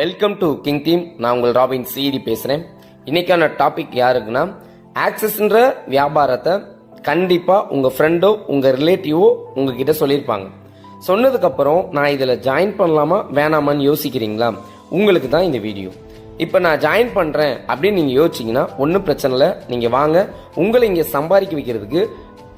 Welcome to king team. நான் உங்கள் robin CD பேசுகிறேன். இன்னைக்கான டாபிக் யாருக்குன்னா, ஆக்சஸ்ன்ற வியாபாரத்தை கண்டிப்பாக உங்கள் ஃப்ரெண்டோ உங்கள் ரிலேட்டிவோ உங்ககிட்ட சொல்லியிருப்பாங்க. சொன்னதுக்கப்புறம் நான் இதில் ஜாயின் பண்ணலாமா வேணாமான்னு யோசிக்கிறீங்களா? உங்களுக்கு தான் இந்த வீடியோ. இப்போ நான் ஜாயின் பண்ணுறேன் அப்படின்னு நீங்கள் யோசிச்சிங்கன்னா ஒன்றும் பிரச்சனை இல்லை. நீங்கள் வாங்க, உங்களை இங்கே சம்பாதிக்க வைக்கிறதுக்கு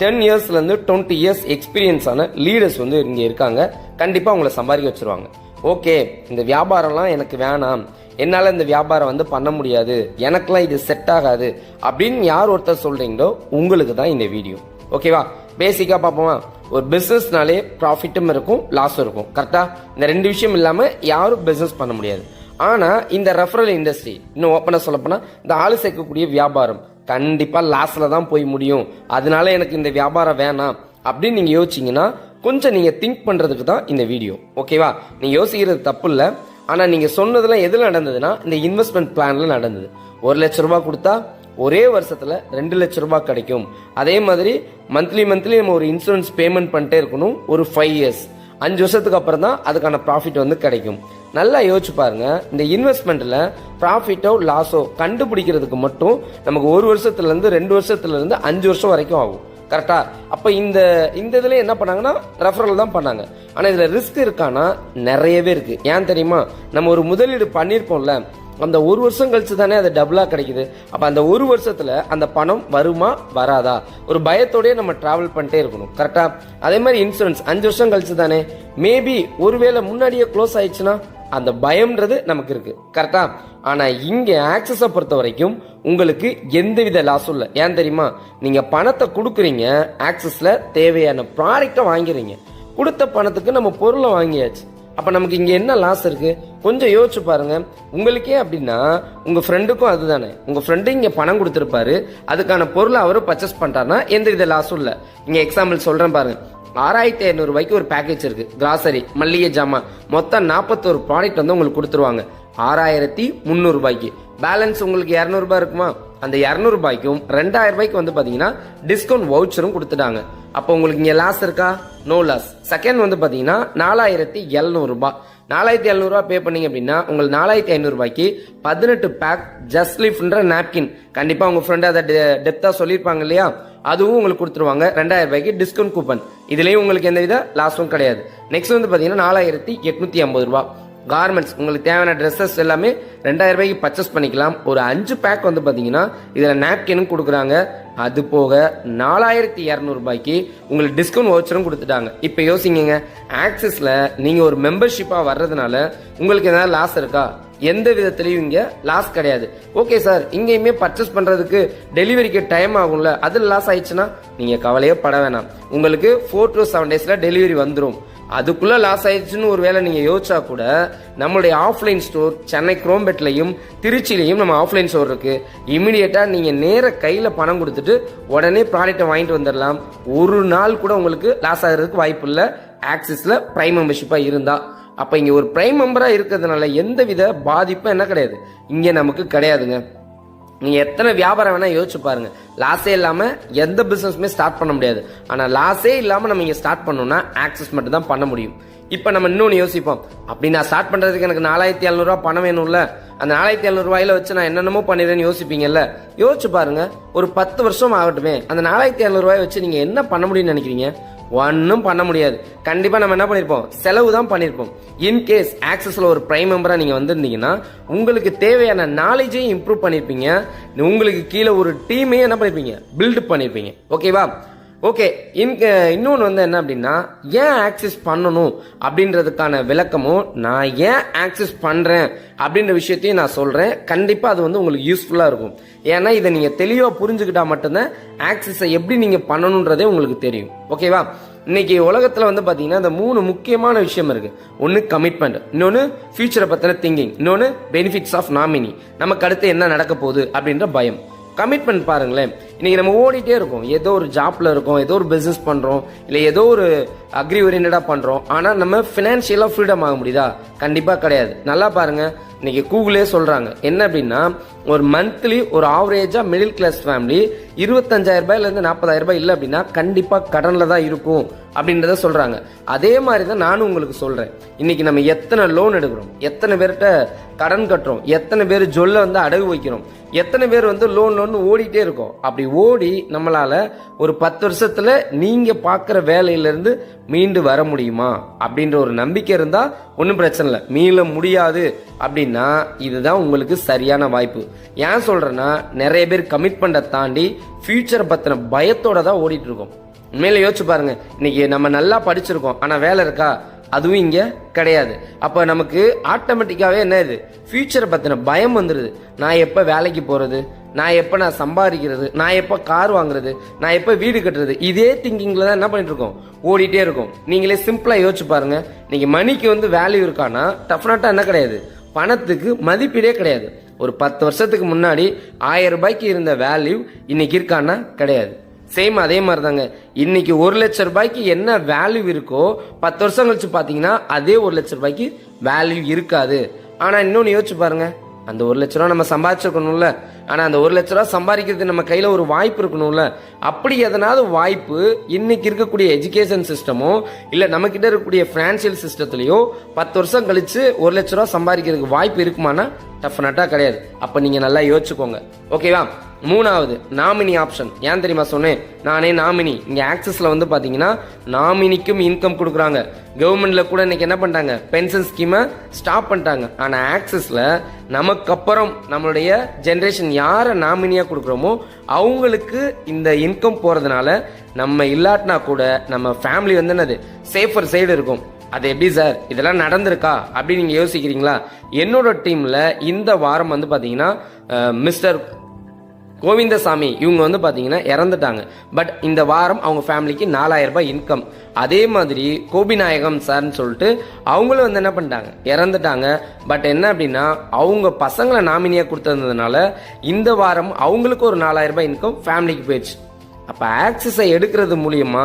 10 இயர்ஸ்லேருந்து 20 இயர்ஸ் எக்ஸ்பீரியன்ஸான லீடர்ஸ் இங்கே இருக்காங்க. கண்டிப்பாக உங்களை சம்பாதிக்க வச்சுருவாங்க. ஓகே, இந்த வியாபாரம்லாம் எனக்கு வேணாம், என்னால் இந்த வியாபாரம் பண்ண முடியாது, எனக்குலாம் இது செட் ஆகாது அப்படின்னு யார் ஒருத்தர் சொல்கிறீங்களோ உங்களுக்கு தான் இந்த வீடியோ. ஓகேவா? பேசிக்காக பார்ப்போமா? ஒரு பிஸ்னஸ்னாலே ப்ராஃபிட்டும் இருக்கும், லாஸும் இருக்கும். கரெக்டாக? இந்த ரெண்டு விஷயம் இல்லாமல் யாரும் பிஸ்னஸ் பண்ண முடியாது. ஆனால் இந்த ரெஃபரல் இண்டஸ்ட்ரி, இன்னும் ஓப்பனாக சொல்லப்போனால் இந்த ஆளு சேர்க்கக்கூடிய வியாபாரம் கண்டிப்பாக லாஸில் தான் போய் முடியும். அதனால எனக்கு இந்த வியாபாரம் வேணாம் அப்படின்னு நீங்கள் யோசிச்சிங்கன்னா கொஞ்சம் நீங்கள் திங்க் பண்ணுறதுக்கு தான் இந்த வீடியோ. ஓகேவா? நீங்கள் யோசிக்கிறது தப்பு இல்லை. ஆனால் நீங்கள் சொன்னதெல்லாம் எதில் நடந்ததுன்னா இந்த இன்வெஸ்ட்மெண்ட் பிளானில் நடந்தது. 1 லட்ச ரூபா கொடுத்தா ஒரே வருஷத்தில் 2 லட்ச ரூபாய் கிடைக்கும். அதே மாதிரி மந்த்லி நம்ம ஒரு இன்சூரன்ஸ் பேமெண்ட் பண்ணிட்டே இருக்கணும். ஒரு 5 இயர்ஸ், 5 வருஷத்துக்கு அப்புறம் தான் அதுக்கான ப்ராஃபிட் கிடைக்கும். நல்லா யோசிச்சு பாருங்க. இந்த இன்வெஸ்ட்மெண்ட்ல ப்ராஃபிட்டோ லாஸோ கண்டுபிடிக்கிறதுக்கு மட்டும் நமக்கு 1 வருஷத்துலேருந்து 2 வருஷத்துலேருந்து 5 வருஷம் வரைக்கும் ஆகும். கரெக்டா? அப்ப இந்த இதுல என்ன பண்ணாங்கன்னா ரெஃபரல் தான் பண்ணாங்க. ஆனா இதுல ரிஸ்க் இருக்கானா? நிறையவே இருக்கு. ஏன் தெரியுமா? நம்ம ஒரு முதலீடு பண்ணிருப்போம்ல, அந்த 1 வருஷம் கழிச்சு தானே அது டபுளா கிடைக்குது. அப்ப அந்த 1 வருஷத்துல அந்த பணம் வருமா வராதா ஒரு பயத்தோடய நம்ம டிராவல் பண்ணிட்டே இருக்கணும். கரெக்டா? அதே மாதிரி இன்சூரன்ஸ் 5 வருஷம் கழிச்சு தானே. மேபி ஒருவேளை முன்னாடியே க்ளோஸ் ஆயிடுச்சுன்னா அந்த பயம்ன்றது நமக்கு இருக்கு. கரெக்டா? ஆனா இங்க ஆக்சஸை பொறுத்த வரைக்கும் உங்களுக்கு எந்தவித லாஸும் இல்லை. ஏன் தெரியுமா? நீங்க பணத்தை கொடுக்குறீங்க, ஆக்சஸ்ல தேவையான ப்ராடக்டை வாங்கிறீங்க. கொடுத்த பணத்துக்கு நம்ம பொருளை வாங்கியாச்சு. அப்ப நமக்கு இங்க என்ன லாஸ் இருக்கு? கொஞ்சம் யோசிச்சு பாருங்க. உங்களுக்கே அப்படின்னா உங்க ஃப்ரெண்டுக்கும் அதுதானே. உங்க ஃப்ரெண்டு இங்க பணம் கொடுத்திருப்பாரு, அதுக்கான பொருளை அவரும் பர்ச்சேஸ் பண்ணிட்டாருன்னா எந்தவித லாஸும் இல்லை. இங்க எக்ஸாம்பிள் சொல்றேன் பாருங்க. 6500 ரூபாய்க்கு ஒரு பேக்கேஜ் இருக்கு. கிராசரி, மல்லிகை ஜாமான், மொத்தம் 41 ப்ராடக்ட் உங்களுக்கு கொடுத்துருவாங்க 6300 ரூபாய்க்கு. பேலன்ஸ் உங்களுக்கு 200 ரூபாய் இருக்குமா? அந்த 200 ரூபாய்க்கும் 2000 ரூபாய்க்கு பாத்தீங்கன்னா டிஸ்கவுண்ட் வவுச்சரும் கொடுத்துட்டாங்க. அப்போ உங்களுக்கு இங்க லாஸ் இருக்கா? No loss. செகண்ட் பாத்தீங்கன்னா 4700 ரூபாய். 4700 ரூபாய் பே பண்ணீங்க அப்படின்னா உங்களுக்கு 4500 ரூபாய்க்கு 18 பேக் ஜஸ்ட் லிஃப்ட்ன்ற நாப்கின். கண்டிப்பா உங்க ஃப்ரெண்ட் அதை டெப்தா சொல்லியிருப்பாங்க இல்லையா, அதுவும் உங்களுக்கு கொடுத்துருவாங்க. 2000 ரூபாய்க்கு டிஸ்கவுண்ட் கூப்பன். இதுலயும் உங்களுக்கு எந்தவித லாஸும் கிடையாது. நெக்ஸ்ட் பாத்தீங்கன்னா 4850 ரூபாய். கார்மெண்ட்ஸ், உங்களுக்கு தேவையான ட்ரெஸ்ஸஸ் எல்லாமே 2000 ரூபாய்க்கு பர்ச்சேஸ் பண்ணிக்கலாம். ஒரு 5 பேக் பாத்தீங்கன்னா இதுல நாப்கினும் கொடுக்குறாங்க. அது போக 4200 ரூபாய்க்கு உங்களுக்கு டிஸ்கவுண்ட் வவுச்சரும் கொடுத்துட்டாங்க. இப்ப யோசிங்க, ஆக்சஸ்ல நீங்க ஒரு மெம்பர்ஷிப்பா வர்றதுனால உங்களுக்கு ஏதாவது லாஸ் இருக்கா? எந்த விதத்திலையும் இங்க லாஸ் கிடையாது. ஓகே சார், இங்கேயுமே பர்ச்சேஸ் பண்றதுக்கு டெலிவரிக்கு டைம் ஆகும்ல, அது லாஸ் ஆயிடுச்சுன்னா நீங்க கவலையே பட வேணாம். உங்களுக்கு 4 to 7 டேஸ்ல டெலிவரி வந்துடும். அதுக்குள்ள லாஸ் ஆயிடுச்சுன்னு ஒரு வேளை நீங்க யோசிச்சா கூட நம்மளுடைய ஆஃப்லைன் ஸ்டோர் சென்னை குரோம்பேட்லையும் திருச்சிலையும் நம்ம ஆஃப்லைன் ஸ்டோர் இருக்கு. இமிடியேட்டா நீங்க நேர கையில பணம் கொடுத்துட்டு உடனே ப்ராடக்ட்டை வாங்கிட்டு வந்துடலாம். ஒரு நாள் கூட உங்களுக்கு லாஸ் ஆகிறதுக்கு வாய்ப்பு இல்லை, ஆக்சிஸ்ல பிரைம் மெம்பர்ஷிப்பா இருந்தா. அப்ப இங்க ஒரு பிரைம் மெம்பரா இருக்கிறதுனால எந்தவித பாதிப்பும் என்ன கிடையாது, இங்க நமக்கு கிடையாதுங்க. நீங்க எத்தனை வியாபாரம் வேணா யோசிச்சு பாருங்க, லாஸே இல்லாம எந்த பிசினஸுமே ஸ்டார்ட் பண்ண முடியாது. ஆனா லாஸே இல்லாம நம்ம இங்க ஸ்டார்ட் பண்ணோம்னா ஆக்சஸ் மட்டும் தான் பண்ண முடியும். இப்ப நம்ம இன்னொன்னு யோசிப்போம், அப்படி நான் ஸ்டார்ட் பண்றதுக்கு எனக்கு 4700 ரூபாய் பணம் வேணும்ல, அந்த 4700 ரூபாயில வச்சு நான் என்னென்னமோ பண்ணிடுறேன்னு யோசிப்பீங்கல்ல. யோசிச்சு பாருங்க, ஒரு 10 வருஷம் ஆகட்டுமே, அந்த 4700 ரூபாய் வச்சு நீங்க என்ன பண்ண முடியும்னு நினைக்கிறீங்க? ஒன்னும் பண்ண முடியாது. கண்டிப்பா நம்ம என்ன பண்ணிருப்போம்? செலவு தான் பண்ணிருப்போம். இன்கேஸ் ஆக்சஸ்ல ஒரு பிரைம் மெம்பரா நீங்க வந்திருந்தீங்கன்னா உங்களுக்கு தேவையான நாலேஜையும் இம்ப்ரூவ் பண்ணிருப்பீங்க. உங்களுக்கு கீழே ஒரு டீமையும் என்ன பண்ணிருப்பீங்க? பில்ட் பண்ணிருப்பீங்க. ஓகேவா? ஓகே, இன்னொன்று என்ன அப்படின்னா, ஏன் ஆக்சஸ் பண்ணணும் அப்படின்றதுக்கான விளக்கமும், நான் ஏன் ஆக்சஸ் பண்றேன் அப்படின்ற விஷயத்தையும் நான் சொல்றேன். கண்டிப்பா அது உங்களுக்கு யூஸ்ஃபுல்லா இருக்கும். ஏன்னா இதை நீங்க தெளிவா புரிஞ்சுக்கிட்டா மட்டும்தான் ஆக்சஸை எப்படி நீங்க பண்ணணும்ன்றதே உங்களுக்கு தெரியும். ஓகேவா? இன்னைக்கு உலகத்துல பாத்தீங்கன்னா இந்த 3 முக்கியமான விஷயம் இருக்கு. ஒன்னு கமிட்மெண்ட், இன்னொன்னு ஃபியூச்சரை பத்தின திங்கிங், இன்னொன்னு பெனிஃபிட்ஸ் ஆஃப் நாமினி, நமக்கு அடுத்து என்ன நடக்க போகுது அப்படின்ற பயம். கமிட்மெண்ட் பாருங்களேன், இன்னைக்கு நம்ம ஓடிட்டே இருக்கோம், ஏதோ ஒரு ஜாப்ல இருக்கோம், ஏதோ ஒரு பிசினஸ் பண்றோம், இல்ல ஏதோ ஒரு அக்ரி ஓரியன்டா பண்றோம். ஆனா நம்ம பினான்சியலா ஃப்ரீடம் ஆக முடியுதா? கண்டிப்பா கிடையாது. நல்லா பாருங்க, இன்னைக்கு கூகுளே சொல்றாங்க என்ன அப்படின்னா, ஒரு மந்த்லி ஒரு ஆவரேஜா மிடில் கிளாஸ் ஃபேமிலி 25,000 ரூபாயில இருந்து 40,000 ரூபாய் இல்லை அப்படின்னா கண்டிப்பா கடன்ல தான் இருக்கும் அப்படின்றத சொல்றாங்க. அதே மாதிரி தான் நானும் உங்களுக்கு சொல்றேன். இன்னைக்கு நம்ம எத்தனை லோன் எடுக்கிறோம், எத்தனை பேர்கிட்ட கடன் கட்டுறோம், எத்தனை பேர் ஜொல்ல வந்து அடகு வைக்கிறோம், எத்தனை பேர் வந்து லோன் ஓடிட்டே இருக்கோம். அப்படி ஓடி நம்மளால ஒரு 10 வருஷத்துல நீங்க பாக்குற வேலையிலிருந்து மீண்டு வர முடியுமா அப்படின்ற ஒரு நம்பிக்கை இருந்தா ஒன்றும் பிரச்சனை இல்லை. மீள முடியாது அப்படின்னா இதுதான் உங்களுக்கு சரியான வாய்ப்பு. ஏன் சொல்றேன்னா, நிறைய பேர் கமிட்மெண்ட்டை தாண்டி ஃபியூச்சரை பத்தின பயத்தோட தான் ஓடிட்டு இருக்கோம். உண்மையில யோசிச்சு பாருங்க, இன்னைக்கு நம்ம நல்லா படிச்சிருக்கோம் ஆனா வேலை இருக்கா, அதுவும் இங்க கிடையாது. அப்ப நமக்கு ஆட்டோமேட்டிக்காவே என்ன இது, ஃபியூச்சரை பத்தின பயம் வந்துருது. நான் எப்ப வேலைக்கு போறது, நான் சம்பாதிக்கிறது, நான் எப்ப கார் வாங்குறது, நான் எப்ப வீடு கட்டுறது, இதே திங்கிங்ல தான் என்ன பண்ணிட்டு இருக்கோம், ஓடிட்டே இருக்கும். நீங்களே சிம்பிளா யோசிச்சு பாருங்க, நீங்க மணிக்கு வந்து வேல்யூ இருக்கானா, டெஃபினட்டா என்ன கிடையாது, பணத்துக்கு மதிப்பீடே கிடையாது. ஒரு 10 வருஷத்துக்கு முன்னாடி 1000 ரூபாய்க்கு இருந்த வேல்யூ இன்னைக்கு இருக்கானா கிடையாது. சேம் அதே மாதிரி தாங்க, இன்னைக்கு 1 லட்சம் ரூபாய்க்கு என்ன வேல்யூ இருக்கோ 10 வருஷம் கழிச்சு பாத்தீங்கன்னா அதே 1 லட்சம் ரூபாய்க்கு வேல்யூ இருக்காது. ஆனா இன்னொன்னு யோசிச்சு பாருங்க, அந்த 1 லட்ச ரூபா நம்ம சம்பாதிச்சிருக்கணும்ல, ஆனா அந்த 1 லட்ச ரூபா சம்பாதிக்கிறது நம்ம கையில ஒரு வாய்ப்பு இருக்கணும்ல. அப்படி எதனாவது வாய்ப்பு இன்னைக்கு இருக்கக்கூடிய எஜுகேஷன் சிஸ்டமோ இல்ல நம்ம கிட்ட இருக்கக்கூடிய பினான்சியல் சிஸ்டத்திலயோ 10 வருஷம் கழிச்சு 1 லட்ச ரூபா சம்பாதிக்கிறதுக்கு வாய்ப்பு இருக்குமானா டெஃபினட்டா கிடையாது. அப்ப நீங்க நல்லா யோசிச்சுக்கோங்க. ஓகேவா? மூணாவது நாமினி ஆப்ஷன். ஏன் தெரியுமா சொன்னேன், நானே நாமினி. இங்க ஆக்சஸ்ல வந்து பாத்தீங்கன்னா நாமினிக்கும் இன்கம் கொடுக்குறாங்க. கவர்மெண்ட்ல கூட இன்னைக்கு என்ன பண்ணிட்டாங்க, பென்ஷன் ஸ்கீமை ஸ்டாப் பண்ணிட்டாங்க. ஆனா ஆக்சஸ்ல நமக்கு அப்புறம் நம்மளுடைய ஜெனரேஷன் யாரை நாமினியா கொடுக்குறோமோ அவங்களுக்கு இந்த இன்கம் போறதுனால நம்ம இல்லாட்டினா கூட நம்ம ஃபேமிலி வந்து என்னது சேஃபர் சைடு இருக்கும். அது எப்படி சார் இதெல்லாம் நடந்திருக்கா அப்படின்னு நீங்க யோசிக்கிறீங்களா? என்னோட டீம்ல இந்த வாரம் வந்து பாத்தீங்கன்னா மிஸ்டர் கோவிந்தசாமி இவங்க வந்து பாத்தீங்கன்னா இறந்துட்டாங்க. பட் இந்த வாரம் அவங்க ஃபேமிலிக்கு 4000 ரூபாய் இன்கம். அதே மாதிரி கோபிநாயகம் சார்ன்னு சொல்லிட்டு அவங்களும் வந்து என்ன பண்ணிட்டாங்க, இறந்துட்டாங்க. பட் என்ன அப்படின்னா அவங்க பசங்களை நாமினியா கொடுத்ததுனால இந்த வாரம் அவங்களுக்கு ஒரு 4000 ரூபாய் இன்கம் ஃபேமிலிக்கு போயிடுச்சு. அப்ப ஆக்சஸை எடுக்கிறது மூலியமா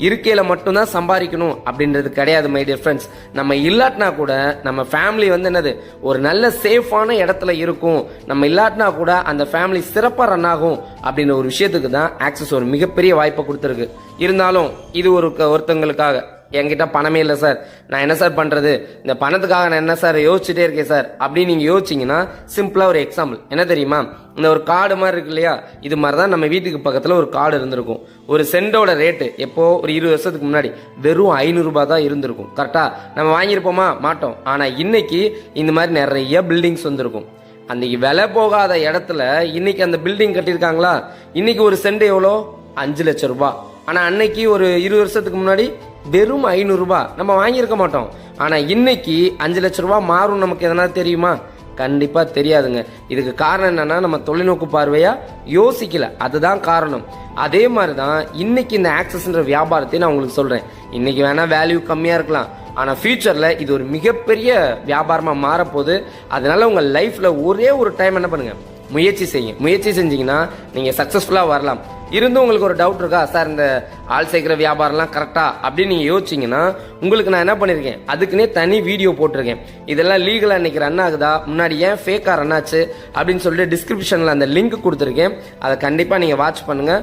இருக்கையில மட்டும்தான் சம்பாதிக்கணும் அப்படின்றது கிடையாது மை டியர் ஃப்ரெண்ட்ஸ். நம்ம இல்லாட்டினா கூட நம்ம ஃபேமிலி வந்து என்னது ஒரு நல்ல சேஃபான இடத்துல இருக்கும். நம்ம இல்லாட்டினா கூட அந்த ஃபேமிலி சிறப்பா ரன் ஆகும் அப்படின்ற ஒரு விஷயத்துக்கு தான் ஆக்சஸ் ஒரு மிகப்பெரிய வாய்ப்பை கொடுத்துருக்கு. இருந்தாலும் இது ஒருத்தங்களுக்காக என்கிட்ட பணமே இல்லை சார், நான் என்ன சார் பண்றது, இந்த பணத்துக்காக நான் என்ன சார் யோசிச்சுட்டே இருக்கேன் சார் அப்படின்னு நீங்க யோசிச்சீங்கன்னா சிம்பிளா ஒரு எக்ஸாம்பிள் என்ன தெரியுமா, இந்த ஒரு கார்டு மாதிரி இருக்கு இல்லையா, இது மாதிரிதான் நம்ம வீட்டுக்கு பக்கத்துல ஒரு கார்டு இருந்திருக்கும். ஒரு சென்டோட ரேட்டு எப்போ ஒரு 20 வருஷத்துக்கு முன்னாடி வெறும் 500 ரூபாய் தான் இருந்திருக்கும். கரெக்டா? நம்ம வாங்கியிருப்போமா? மாட்டோம். ஆனா இன்னைக்கு இந்த மாதிரி நிறைய பில்டிங்ஸ் வந்திருக்கும். அன்னைக்கு விலை போகாத இடத்துல இன்னைக்கு அந்த பில்டிங் கட்டியிருக்காங்களா, இன்னைக்கு ஒரு சென்ட் எவ்வளோ, 5 லட்சம் ரூபாய். ஆனா அன்னைக்கு ஒரு 20 வருஷத்துக்கு முன்னாடி வெறும் 500 ரூபாய். நம்ம வாங்கியிருக்க மாட்டோம். ஆனா இன்னைக்கு 5 லட்சம் ரூபாய் மாறும். நமக்கு எதனா தெரியுமா? கண்டிப்பா தெரியாதுங்க. இதுக்கு காரணம் என்னன்னா நம்ம தொலைநோக்கு பார்வையா யோசிக்கல, அதுதான் காரணம். அதே மாதிரிதான் இன்னைக்கு இந்த ஆக்சஸ்ன்ற வியாபாரத்தை நான் உங்களுக்கு சொல்றேன். இன்னைக்கு வேணா வேல்யூ கம்மியா இருக்கலாம், ஆனா ஃபியூச்சர்ல இது ஒரு மிகப்பெரிய வியாபாரமா மாறப்போகுது. அதனால உங்க லைஃப்ல ஒரே ஒரு டைம் என்ன பண்ணுங்க, முயற்சி செய்யுங்க. முயற்சி செஞ்சீங்கன்னா நீங்க சக்சஸ்ஃபுல்லா வரலாம். இருந்தும் உங்களுக்கு ஒரு டவுட் இருக்கா, சார் இந்த ஆள் சேர்க்கிற வியாபாரம்லாம் கரெக்டா அப்படின்னு நீங்க யோசிச்சீங்கன்னா உங்களுக்கு நான் என்ன பண்ணிருக்கேன், அதுக்குன்னே தனி வீடியோ போட்டிருக்கேன். இதெல்லாம் லீகலா இன்னைக்கு ரன் ஆகுதா, முன்னாடி ஏன் ஃபேக்கா ரன் ஆச்சு அப்படின்னு சொல்லிட்டு டிஸ்கிரிப்ஷன்ல அந்த லிங்க் கொடுத்துருக்கேன். அதை கண்டிப்பா நீங்க வாட்ச் பண்ணுங்க.